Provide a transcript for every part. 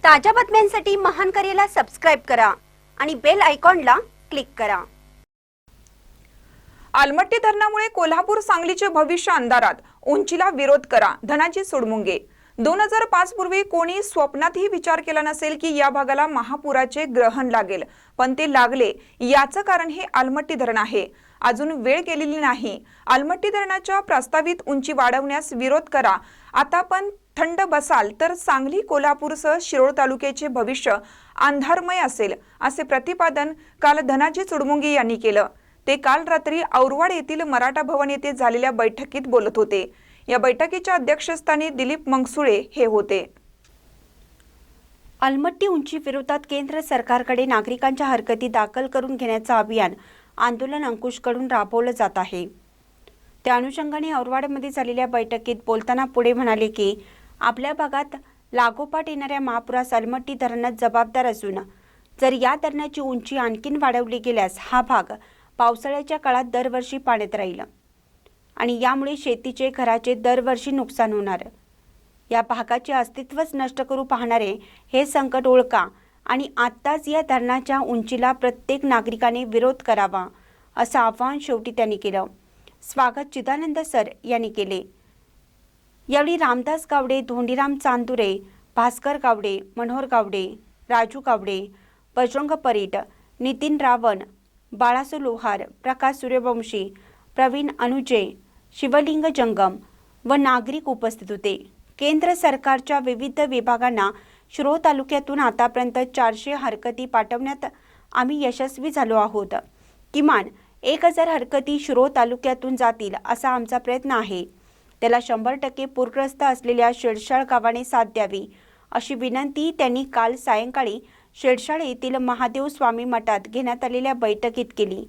ताज्या बातम्यांसाठी महानकरेला सबस्क्राइब करा आणि बेल आयकॉनला क्लिक करा। अलमट्टी धरणामुळे कोल्हापूर सांगलीचे भविष्य अंधारात, उंचीला विरोध करा, धनाजी सुडमुंगे। 2005 पूर्वी कोणी स्वप्नातही विचार केला नसेल की या भागाला महापुराचे ग्रहण लागेल, पण ते लागले। याचं कारण हे अलमट्टी धरण आहे। अजून वेळ गेलेली नाही। अलमट्टी धरणाच्या प्रस्तावित उंची वाढवण्यास विरोध करा। आता पण थंड बसाल तर सांगली कोल्हापूरसह शिरोळ तालुक्याचे भविष्य अंधारमय असेल, असे प्रतिपादन काल धनाजी सुडमुंगे यांनी केलं। ते काल रात्री औरवाड येथील मराठा भवन येथे झालेल्या बैठकीत बोलत होते। या बैठकीच्या अध्यक्षस्थानी दिलीप मंगसुळे हे होते। अलमट्टी उंची विरोधात केंद्र सरकारकडे नागरिकांच्या हरकती दाखल करून घेण्याचं अभियान आंदोलन अंकुशकडून राबवलं जात आहे। त्या अनुषंगाने औरवाडमध्ये झालेल्या बैठकीत बोलताना पुढे म्हणाले की आपल्या भागात लागोपाठ येणाऱ्या महापुरास अलमट्टी धरणात जबाबदार असून जर या धरणाची उंची आणखीन वाढवली गेल्यास हा भाग पावसाळ्याच्या काळात दरवर्षी पाण्यात राहील आणि यामुळे शेतीचे घराचे दरवर्षी नुकसान होणार। या भागाचे अस्तित्वच नष्ट करू पाहणारे हे संकट ओळखा आणि आत्ताच या धरणाच्या उंचीला प्रत्येक नागरिकाने विरोध करावा, असं आवाहन शेवटी त्यांनी केलं। स्वागत चिदानंद सर यांनी केले। यावेळी रामदास गावडे, धोंडीराम चांदुरे, भास्कर गावडे, मनोहर गावडे, राजू गावडे, बजरंग परीट, नितीन रावण, बाळासो लोहार, प्रकाश सूर्यवंशी, प्रवीण अनुजे, शिवलिंग जंगम व नागरिक उपस्थित होते। केंद्र सरकारच्या विविध विभागांना शिरोळ तालुक्यातून आतापर्यंत 400 हरकती पाठवण्यात आम्ही यशस्वी झालो आहोत। किमान 1000 हरकती शिरोळ तालुक्यातून जातील असा आमचा प्रयत्न आहे। त्याला 100% पूरग्रस्त असलेल्या शेडशाळ गावाने साथ द्यावी, अशी विनंती त्यांनी काल सायंकाळी शेडशाळ येथील महादेव स्वामी मठात घेण्यात आलेल्या बैठकीत केली।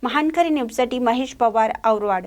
महानकरी न्यूजसाठी महेश पवार, औरवाड।